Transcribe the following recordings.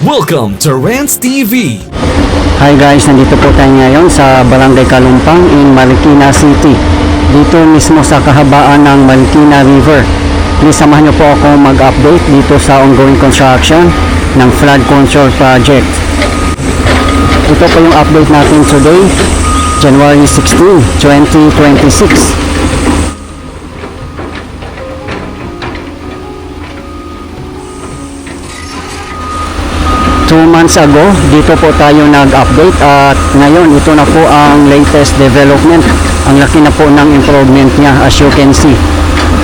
Welcome to Rants TV. Hi guys, nandito po tayo ngayon sa Barangay Kalumpang in Marikina City. Dito mismo sa kahabaan ng Marikina River. Please samahan niyo po ako mag-update dito sa ongoing construction ng flood control project. Ito po yung update natin today, January 16, 2026. 2 months ago, dito po tayo nag-update at ngayon ito na po ang latest development. Ang laki na po ng improvement niya as you can see.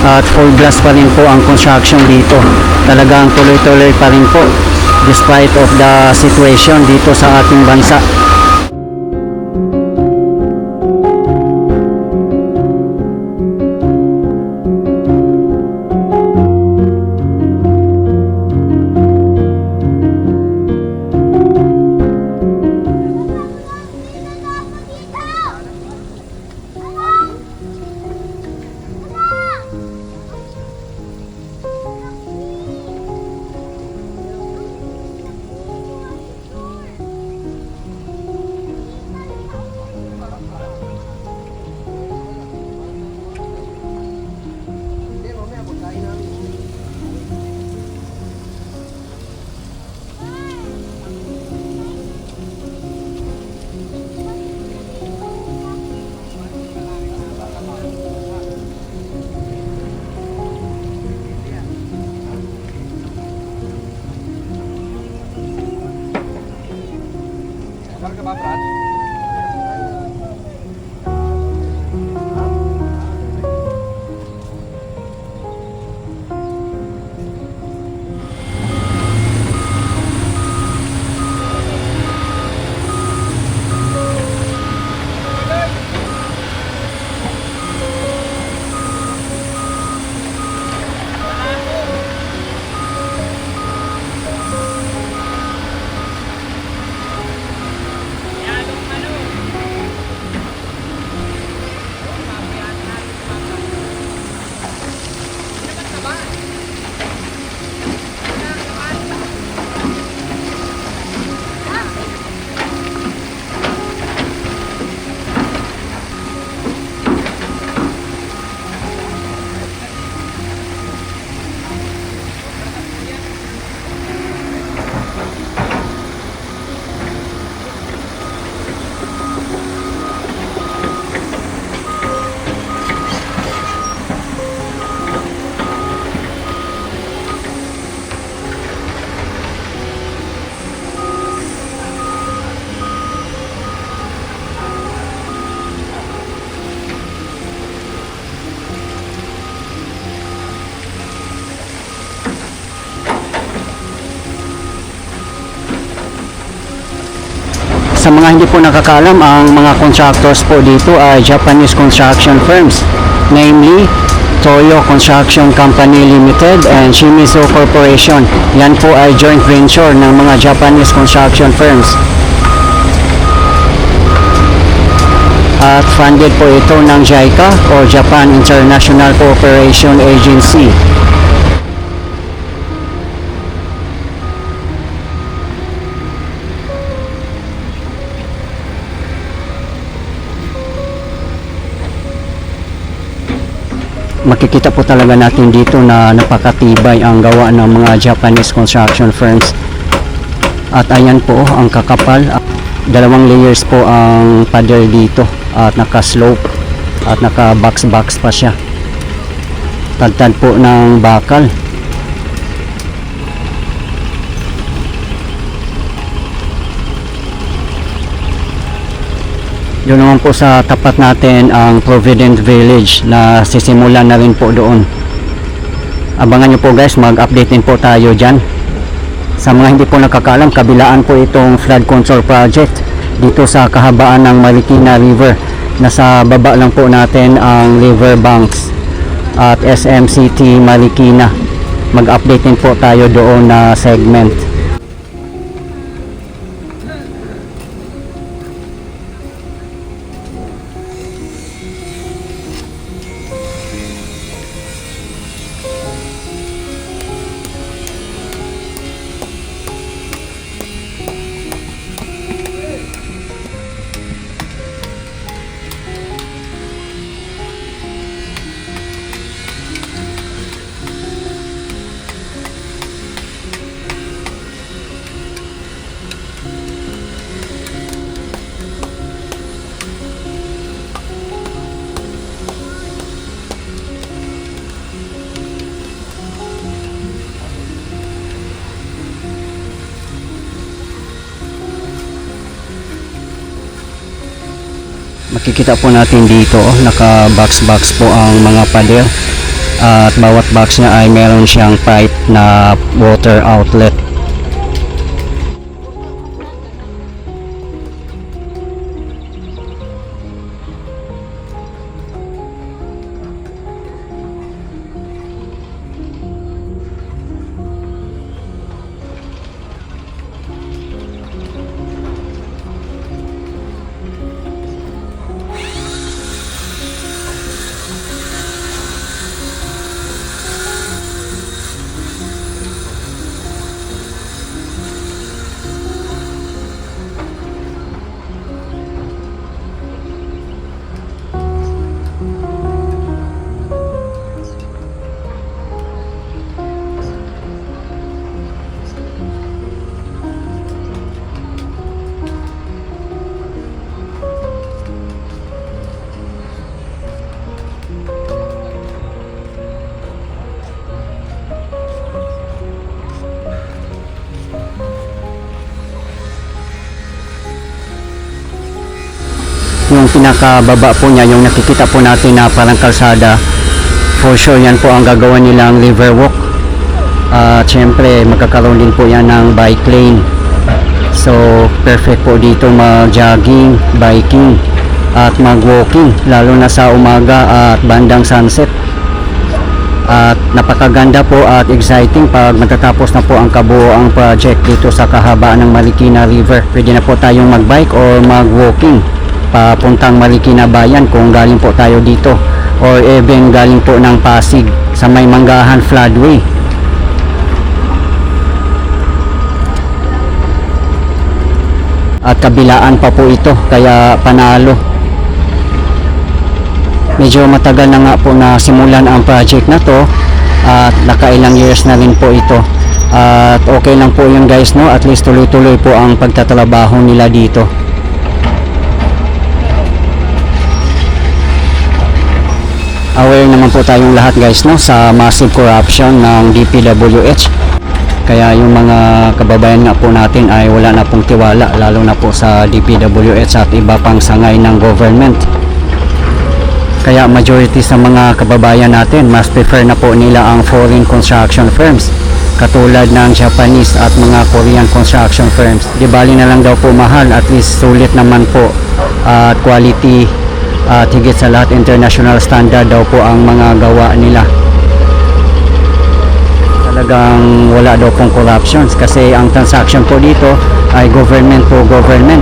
At full blast pa rin po ang construction dito. Talagang tuloy-tuloy pa rin po despite of the situation dito sa ating bansa. Ka ba, Brad? Sa mga hindi po nakakalam, ang mga contractors po dito ay Japanese construction firms, namely Toyo Construction Company Limited and Shimizu Corporation. Yan po ay joint venture ng mga Japanese construction firms. At funded po ito ng JICA or Japan International Cooperation Agency. Makikita po talaga natin dito na napakatibay ang gawa ng mga Japanese construction firms. At ayan po ang kakapal. 2 layers po ang pader dito at naka-slope at naka-box pa siya. Tagtad po ng bakal. Doon naman po sa tapat natin ang Provident Village na sisimulan na rin po doon. Abangan nyo po guys, mag-update din po tayo dyan. Sa mga hindi po nakakaalam, kabilaan po itong flood control project dito sa kahabaan ng Marikina River. Nasa baba lang po natin ang river banks at SMCT Marikina. Mag-update din po tayo doon na segment. Makikita po natin dito, naka box po ang mga pader. At bawat box niya ay meron siyang pipe na water outlet. Yung pinakababa po niya, yung nakikita po natin na parang kalsada, for sure yan po ang gagawa nilang river walk. At syempre magkakaroon din po yan ng bike lane. So perfect po dito mag-jogging, biking at mag-walking, lalo na sa umaga at bandang sunset. At napakaganda po at exciting pag matatapos na po ang kabuoang project dito sa kahabaan ng Marikina River. Pwede na po tayong mag-bike or mag-walking papuntang Marikina Bayan kung galing po tayo dito, or even galing po ng Pasig sa may Manggahan Floodway. At kabilaan pa po ito, kaya panalo. Medyo matagal na nga po na simulan ang project na to at nakailang years na rin po ito. At okay lang po yun guys, no? At least tuloy-tuloy po ang pagtatrabaho nila dito. Aware naman po tayong lahat guys, no, sa massive corruption ng DPWH. Kaya yung mga kababayan nga po natin ay wala na pong tiwala, lalo na po sa DPWH at iba pang sangay ng government. Kaya majority sa mga kababayan natin mas prefer na po nila ang foreign construction firms katulad ng Japanese at mga Korean construction firms. Di bali na lang daw po mahal, at least sulit naman po at quality. At higit sa lahat, international standard daw po ang mga gawa nila. Talagang wala daw pong corruptions kasi ang transaction po dito ay government to government.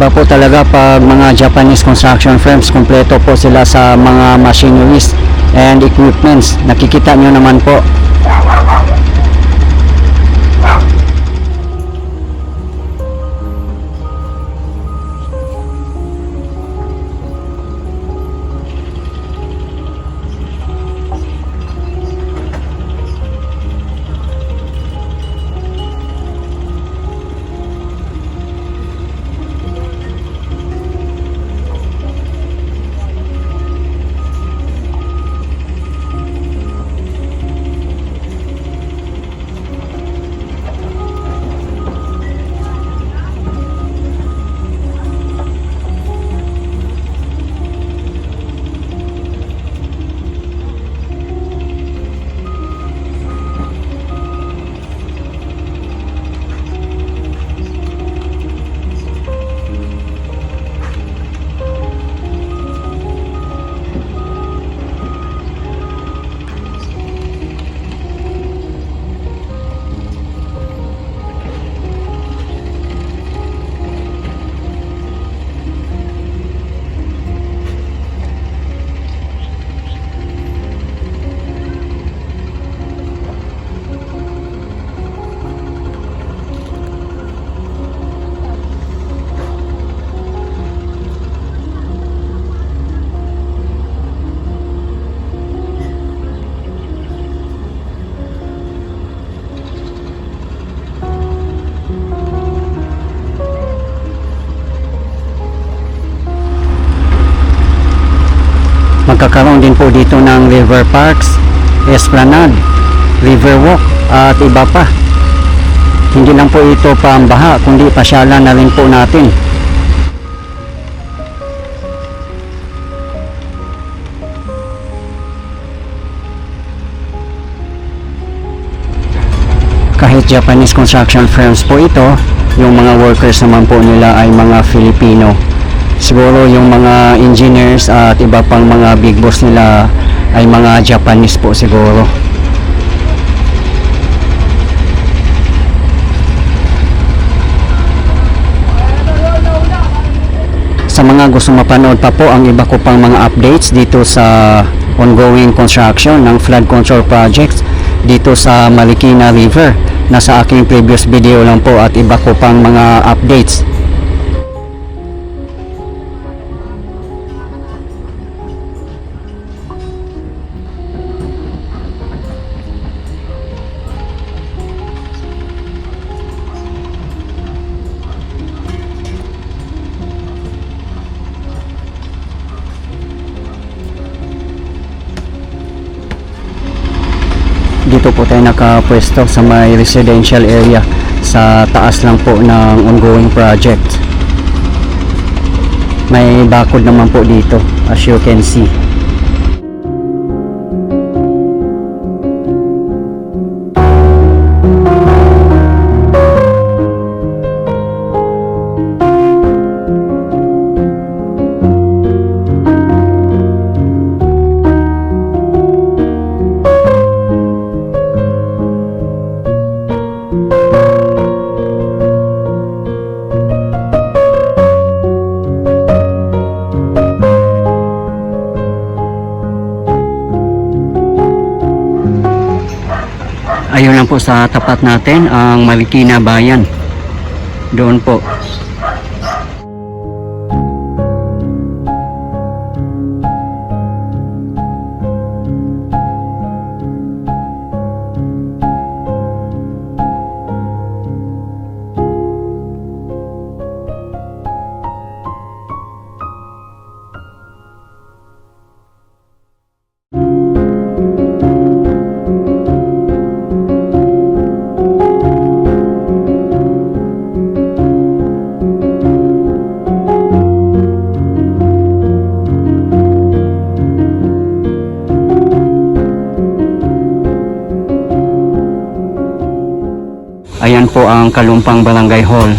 Iba po talaga pag mga Japanese construction firms, kompleto po sila sa mga machineries and equipments. Nakikita nyo naman po. magkakaroon din po dito ng river parks, esplanade, river walk at iba pa. Hindi lang po ito pambaha kundi pasyalan na rin po natin. Kahit Japanese construction firms po ito, yung mga workers naman po nila ay mga Filipino. Siguro yung mga engineers at iba pang mga big boss nila ay mga Japanese po siguro. Sa mga gusto mapanood pa po ang iba ko pang mga updates dito sa ongoing construction ng flood control projects dito sa Marikina River, nasa aking previous video lang po at iba ko pang mga updates. Dito po tayo nakapwesto sa may residential area sa taas lang po ng ongoing project. May bakod naman po dito as you can see. Ayun lang po sa tapat natin ang Marikina Bayan. Doon po. Ayan po ang Kalumpang Barangay Hall.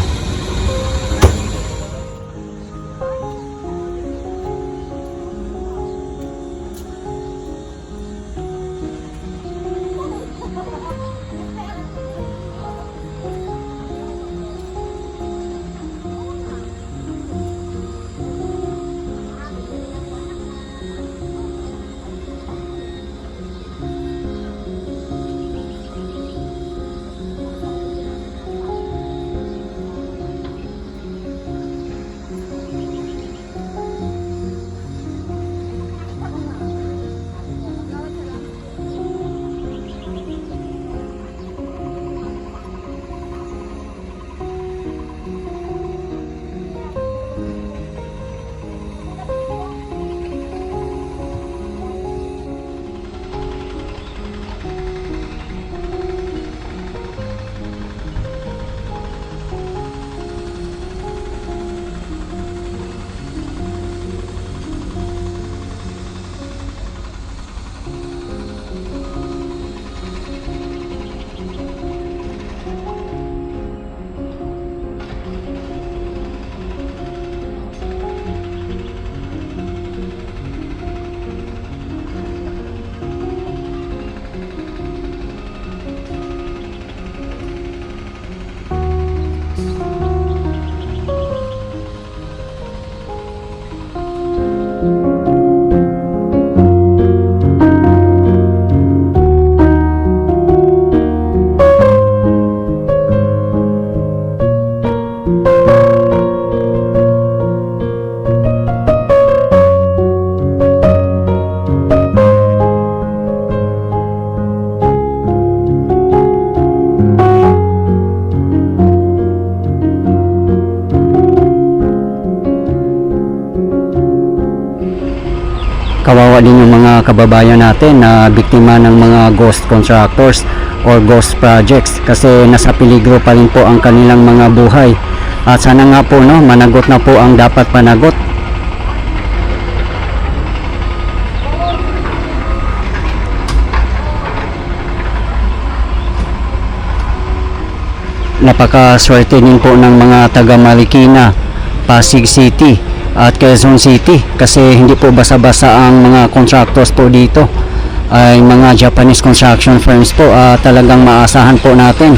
kawawa din yung mga kababayan natin na biktima ng mga ghost contractors or ghost projects kasi nasa peligro pa rin po ang kanilang mga buhay. At sana nga po no, managot na po ang dapat panagot. Napakaswerte din po ng mga taga Marikina, Pasig City at Quezon City kasi hindi po basa-basa ang mga contractors po dito ay mga Japanese construction firms po. Talagang maasahan po natin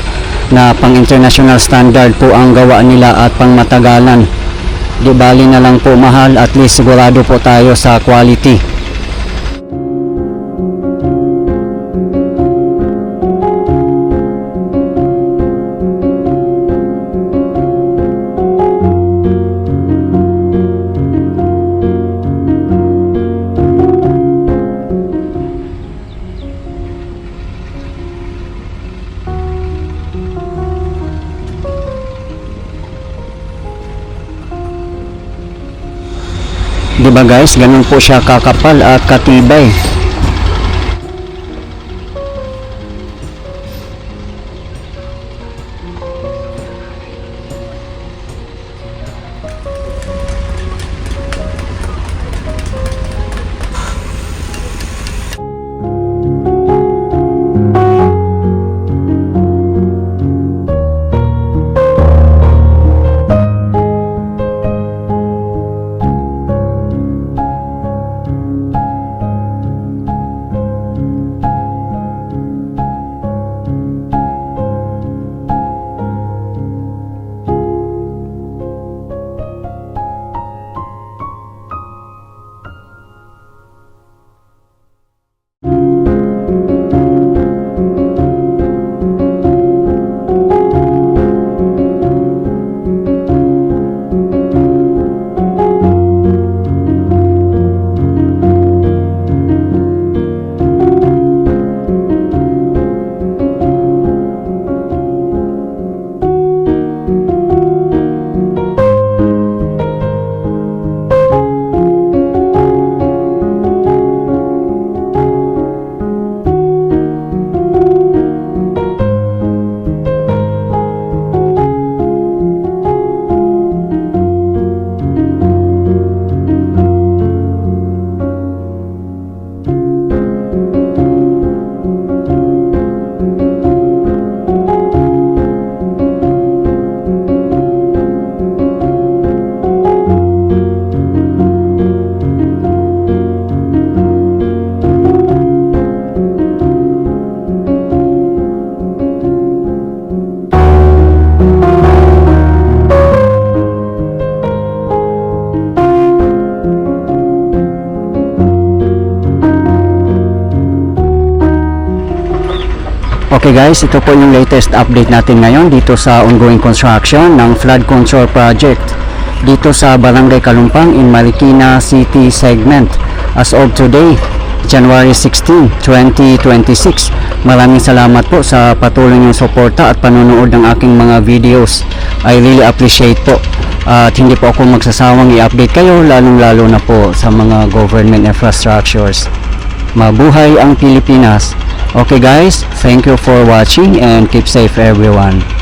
na pang international standard po ang gawa nila at pang matagalan. Di bali na lang po mahal, at least sigurado po tayo sa quality. Diba guys, ganun po siya kakapal at katibay. Okay guys, ito po yung latest update natin ngayon dito sa ongoing construction ng flood control project dito sa Barangay Kalumpang in Marikina City segment. As of today, January 16, 2026. Maraming salamat po sa patuloy niyong suporta at panonood ng aking mga videos. I really appreciate po. At hindi po ako magsasawang i-update kayo, lalong-lalo na po sa mga government infrastructures. Mabuhay ang Pilipinas! Okay guys, thank you for watching and keep safe everyone.